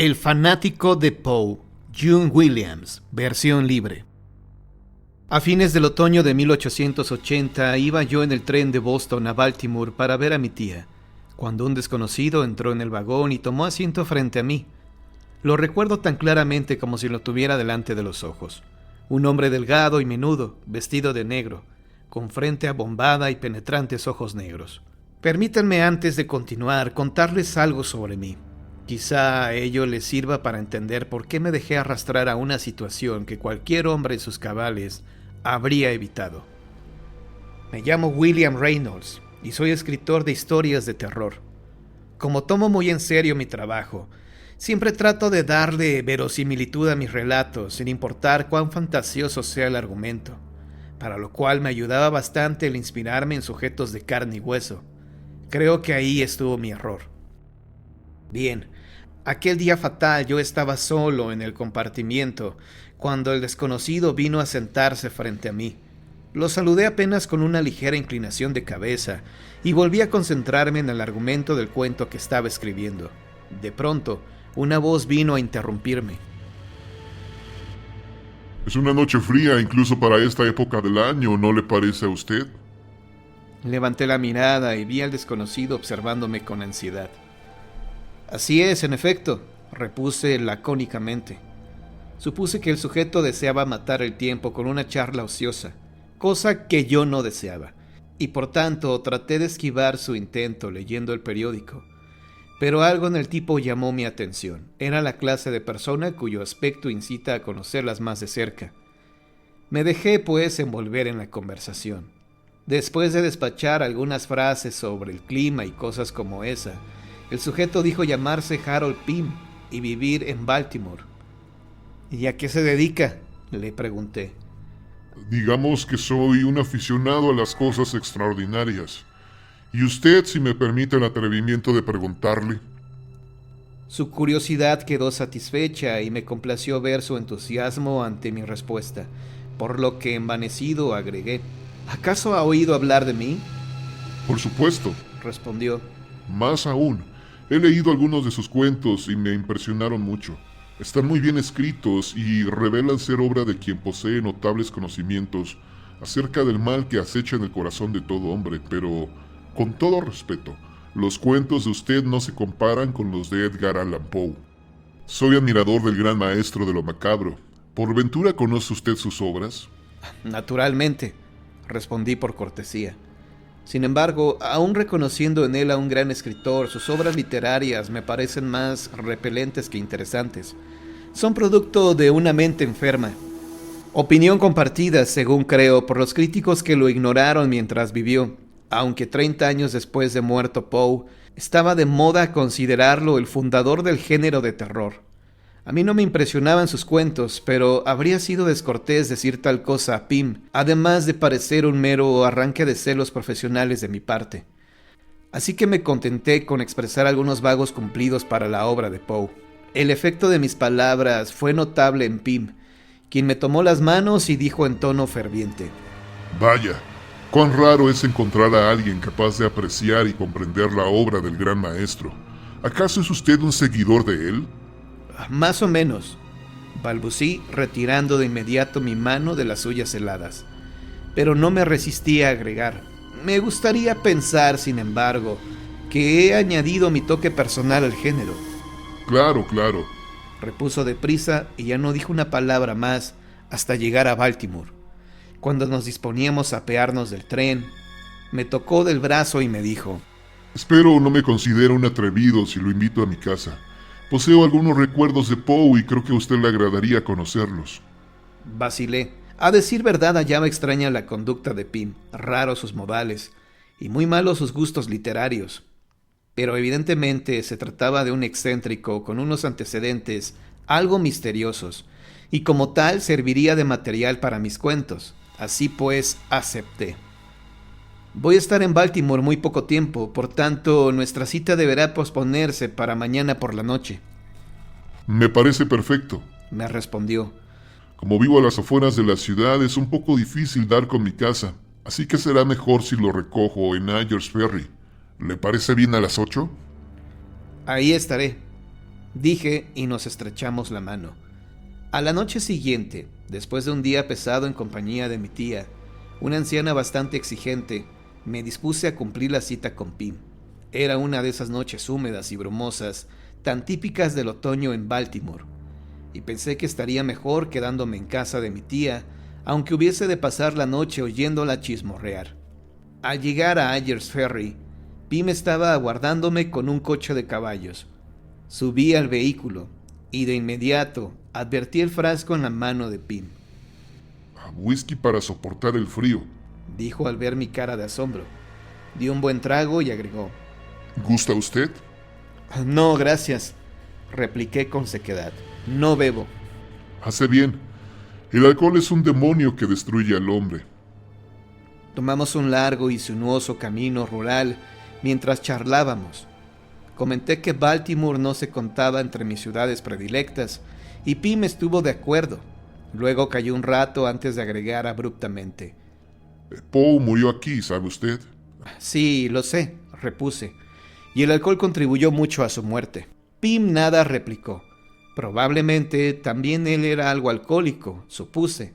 El fanático de Poe, June Williams, versión libre. A fines del otoño de 1880 iba yo en el tren de Boston a Baltimore para ver a mi tía, cuando un desconocido entró en el vagón y tomó asiento frente a mí. Lo recuerdo tan claramente como si lo tuviera delante de los ojos. Un hombre delgado y menudo, vestido de negro, con frente abombada y penetrantes ojos negros. Permítanme antes de continuar contarles algo sobre mí. Quizá a ello les sirva para entender por qué me dejé arrastrar a una situación que cualquier hombre en sus cabales habría evitado. Me llamo William Reynolds y soy escritor de historias de terror. Como tomo muy en serio mi trabajo, siempre trato de darle verosimilitud a mis relatos, sin importar cuán fantasioso sea el argumento, para lo cual me ayudaba bastante el inspirarme en sujetos de carne y hueso. Creo que ahí estuvo mi error. Bien, aquel día fatal yo estaba solo en el compartimiento cuando el desconocido vino a sentarse frente a mí. Lo saludé apenas con una ligera inclinación de cabeza y volví a concentrarme en el argumento del cuento que estaba escribiendo. De pronto, una voz vino a interrumpirme. Es una noche fría incluso para esta época del año, ¿no le parece a usted? Levanté la mirada y vi al desconocido observándome con ansiedad. Así es, en efecto, repuse lacónicamente. Supuse que el sujeto deseaba matar el tiempo con una charla ociosa, cosa que yo no deseaba, y por tanto traté de esquivar su intento leyendo el periódico. Pero algo en el tipo llamó mi atención. Era la clase de persona cuyo aspecto incita a conocerlas más de cerca. Me dejé, pues, envolver en la conversación. Después de despachar algunas frases sobre el clima y cosas como esa, el sujeto dijo llamarse Harold Pym y vivir en Baltimore. ¿Y a qué se dedica?, le pregunté. Digamos que soy un aficionado a las cosas extraordinarias. ¿Y usted, si me permite el atrevimiento de preguntarle? Su curiosidad quedó satisfecha y me complació ver su entusiasmo ante mi respuesta, por lo que envanecido agregué: ¿acaso ha oído hablar de mí? Por supuesto. Respondió. Más aún, he leído algunos de sus cuentos y me impresionaron mucho. Están muy bien escritos y revelan ser obra de quien posee notables conocimientos acerca del mal que acecha en el corazón de todo hombre, pero, con todo respeto, los cuentos de usted no se comparan con los de Edgar Allan Poe. Soy admirador del gran maestro de lo macabro. ¿Por ventura conoce usted sus obras? Naturalmente, respondí por cortesía. Sin embargo, aún reconociendo en él a un gran escritor, sus obras literarias me parecen más repelentes que interesantes. Son producto de una mente enferma. Opinión compartida, según creo, por los críticos que lo ignoraron mientras vivió, aunque 30 años después de muerto Poe, estaba de moda considerarlo el fundador del género de terror. A mí no me impresionaban sus cuentos, pero habría sido descortés decir tal cosa a Pym, además de parecer un mero arranque de celos profesionales de mi parte. Así que me contenté con expresar algunos vagos cumplidos para la obra de Poe. El efecto de mis palabras fue notable en Pym, quien me tomó las manos y dijo en tono ferviente: Vaya, cuán raro es encontrar a alguien capaz de apreciar y comprender la obra del gran maestro. ¿Acaso es usted un seguidor de él? Más o menos, balbucí, retirando de inmediato mi mano de las suyas heladas. Pero no me resistí a agregar: me gustaría pensar, sin embargo, que he añadido mi toque personal al género. Claro, claro, repuso deprisa y ya no dijo una palabra más hasta llegar a Baltimore. Cuando nos disponíamos a apearnos del tren, me tocó del brazo y me dijo: espero no me considere un atrevido si lo invito a mi casa. Poseo algunos recuerdos de Poe y creo que a usted le agradaría conocerlos. Vacilé. A decir verdad, hallaba extraña la conducta de Pym, raros sus modales y muy malos sus gustos literarios. Pero evidentemente se trataba de un excéntrico con unos antecedentes algo misteriosos, y como tal serviría de material para mis cuentos. Así pues, acepté. Voy a estar en Baltimore muy poco tiempo, por tanto, nuestra cita deberá posponerse para mañana por la noche. Me parece perfecto, me respondió. Como vivo a las afueras de la ciudad, es un poco difícil dar con mi casa, así que será mejor si lo recojo en Ayers Ferry. ¿Le parece bien a las 8? Ahí estaré. dije y nos estrechamos la mano. A la noche siguiente, después de un día pesado en compañía de mi tía, una anciana bastante exigente, me dispuse a cumplir la cita con Pim. Era una de esas noches húmedas y brumosas, tan típicas del otoño en Baltimore, y pensé que estaría mejor quedándome en casa de mi tía, aunque hubiese de pasar la noche oyéndola chismorrear. Al llegar a Ayers Ferry, Pim estaba aguardándome con un coche de caballos. Subí al vehículo y de inmediato advertí el frasco en la mano de Pim. Whisky para soportar el frío, Dijo al ver mi cara de asombro. Dio un buen trago y agregó: ¿gusta usted? No, gracias, repliqué con sequedad. No bebo. Hace bien. El alcohol es un demonio que destruye al hombre. Tomamos un largo y sinuoso camino rural mientras charlábamos. Comenté que Baltimore no se contaba entre mis ciudades predilectas y Pim estuvo de acuerdo. Luego calló un rato antes de agregar abruptamente: Poe murió aquí, ¿sabe usted? Sí, lo sé, repuse, y el alcohol contribuyó mucho a su muerte. Pim nada replicó. Probablemente también él era algo alcohólico, supuse,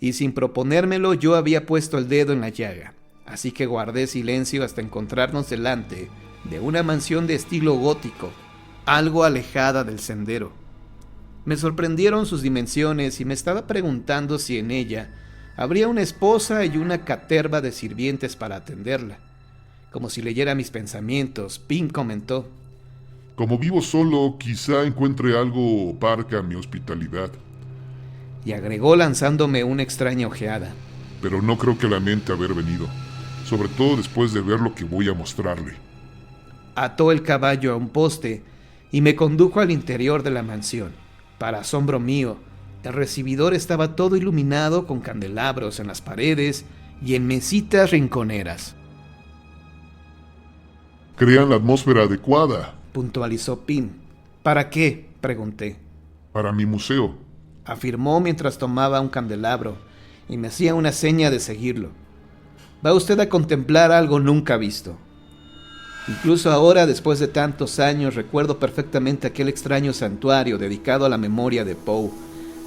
y sin proponérmelo yo había puesto el dedo en la llaga, así que guardé silencio hasta encontrarnos delante de una mansión de estilo gótico, algo alejada del sendero. Me sorprendieron sus dimensiones y me estaba preguntando si en ella habría una esposa y una caterva de sirvientes para atenderla. Como si leyera mis pensamientos, Pim comentó: Como vivo solo, quizá encuentre algo parca mi hospitalidad. Y agregó lanzándome una extraña ojeada: Pero no creo que lamente haber venido, sobre todo después de ver lo que voy a mostrarle. Ató el caballo a un poste y me condujo al interior de la mansión. Para asombro mío, el recibidor estaba todo iluminado con candelabros en las paredes y en mesitas rinconeras. Crean la atmósfera adecuada. Puntualizó Pim. ¿Para qué?, pregunté. Para mi museo. Afirmó mientras tomaba un candelabro y me hacía una seña de seguirlo. Va usted a contemplar algo nunca visto. Incluso ahora, después de tantos años, recuerdo perfectamente aquel extraño santuario dedicado a la memoria de Poe,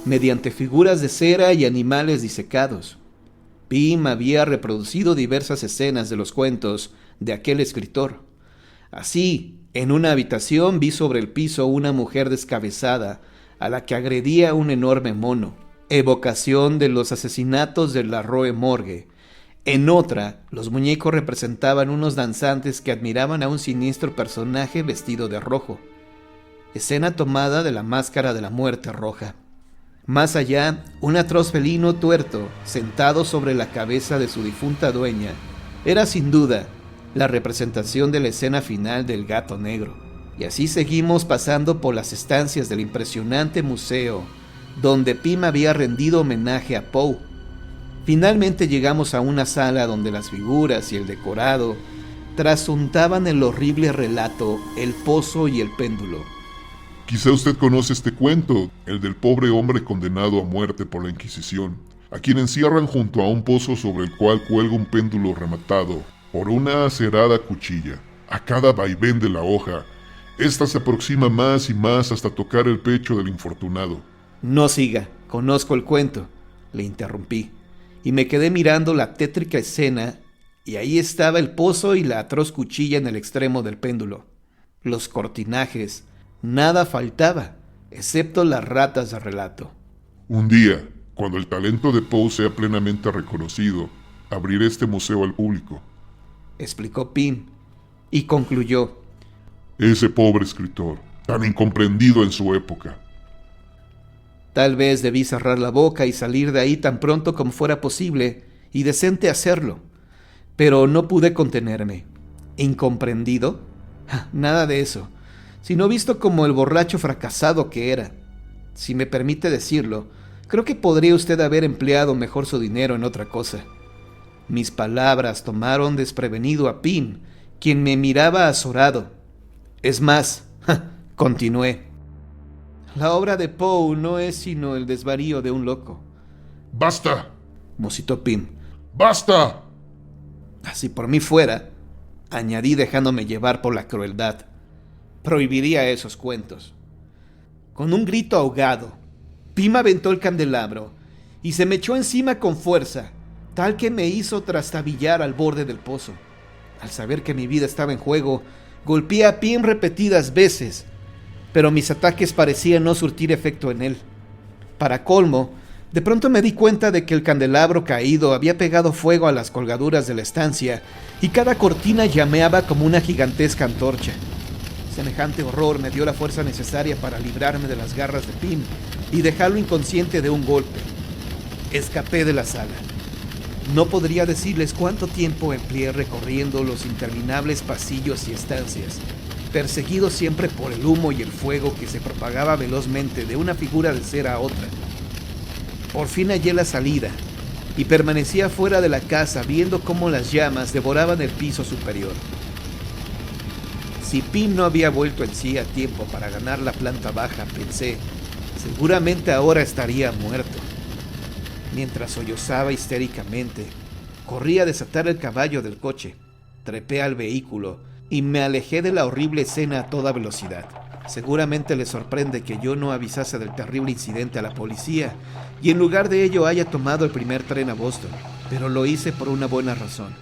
mediante figuras de cera y animales disecados. Pim había reproducido diversas escenas de los cuentos de aquel escritor. Así, en una habitación vi sobre el piso una mujer descabezada a la que agredía un enorme mono, evocación de los asesinatos de la Rue Morgue. En otra, los muñecos representaban unos danzantes que admiraban a un siniestro personaje vestido de rojo. Escena tomada de La Máscara de la Muerte Roja. Más allá, un atroz felino tuerto, sentado sobre la cabeza de su difunta dueña, era sin duda la representación de la escena final del Gato Negro. Y así seguimos pasando por las estancias del impresionante museo donde Pim había rendido homenaje a Poe. Finalmente llegamos a una sala donde las figuras y el decorado trasuntaban el horrible relato El Pozo y el Péndulo. Quizá usted conoce este cuento, el del pobre hombre condenado a muerte por la Inquisición, a quien encierran junto a un pozo sobre el cual cuelga un péndulo rematado por una acerada cuchilla. A cada vaivén de la hoja, ésta se aproxima más y más hasta tocar el pecho del infortunado. No siga, conozco el cuento, le interrumpí, y me quedé mirando la tétrica escena, y ahí estaba el pozo y la atroz cuchilla en el extremo del péndulo. Los cortinajes, nada faltaba, excepto las ratas de relato. Un día, cuando el talento de Poe sea plenamente reconocido, abriré este museo al público, explicó Pim, y concluyó: ese pobre escritor, tan incomprendido en su época. Tal vez debí cerrar la boca y salir de ahí tan pronto como fuera posible, y decente hacerlo. Pero no pude contenerme. ¿Incomprendido? Nada de eso, sino visto como el borracho fracasado que era. Si me permite decirlo, creo que podría usted haber empleado mejor su dinero en otra cosa. Mis palabras tomaron desprevenido a Pim, quien me miraba azorado. Es más, continué, la obra de Poe no es sino el desvarío de un loco. ¡Basta!, musitó Pim. ¡Basta! Si por mí fuera, añadí dejándome llevar por la crueldad, prohibiría esos cuentos. Con un grito ahogado, Pim aventó el candelabro y se me echó encima con fuerza, tal que me hizo trastabillar al borde del pozo. Al saber que mi vida estaba en juego, golpeé a Pim repetidas veces, pero mis ataques parecían no surtir efecto en él. Para colmo, de pronto me di cuenta de que el candelabro caído había pegado fuego a las colgaduras de la estancia y cada cortina llameaba como una gigantesca antorcha. Semejante horror me dio la fuerza necesaria para librarme de las garras de Pim y dejarlo inconsciente de un golpe. Escapé de la sala. No podría decirles cuánto tiempo empleé recorriendo los interminables pasillos y estancias, perseguido siempre por el humo y el fuego que se propagaba velozmente de una figura de cera a otra. Por fin hallé la salida y permanecía fuera de la casa viendo cómo las llamas devoraban el piso superior. Si Pim no había vuelto en sí a tiempo para ganar la planta baja, pensé, seguramente ahora estaría muerto. Mientras sollozaba histéricamente, corrí a desatar el caballo del coche, trepé al vehículo y me alejé de la horrible escena a toda velocidad. Seguramente les sorprende que yo no avisase del terrible incidente a la policía y en lugar de ello haya tomado el primer tren a Boston, pero lo hice por una buena razón.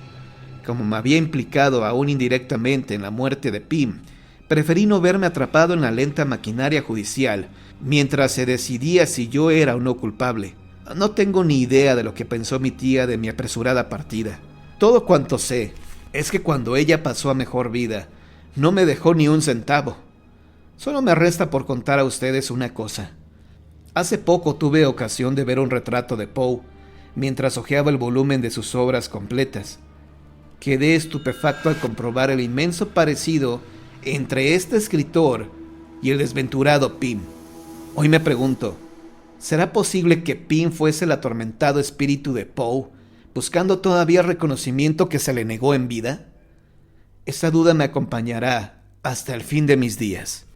Como me había implicado aún indirectamente en la muerte de Pim, preferí no verme atrapado en la lenta maquinaria judicial mientras se decidía si yo era o no culpable. No tengo ni idea de lo que pensó mi tía de mi apresurada partida. Todo cuanto sé es que cuando ella pasó a mejor vida, no me dejó ni un centavo. Solo me resta por contar a ustedes una cosa. Hace poco tuve ocasión de ver un retrato de Poe, mientras hojeaba el volumen de sus obras completas. Quedé estupefacto al comprobar el inmenso parecido entre este escritor y el desventurado Pim. Hoy me pregunto, ¿será posible que Pim fuese el atormentado espíritu de Poe, buscando todavía reconocimiento que se le negó en vida? Esa duda me acompañará hasta el fin de mis días.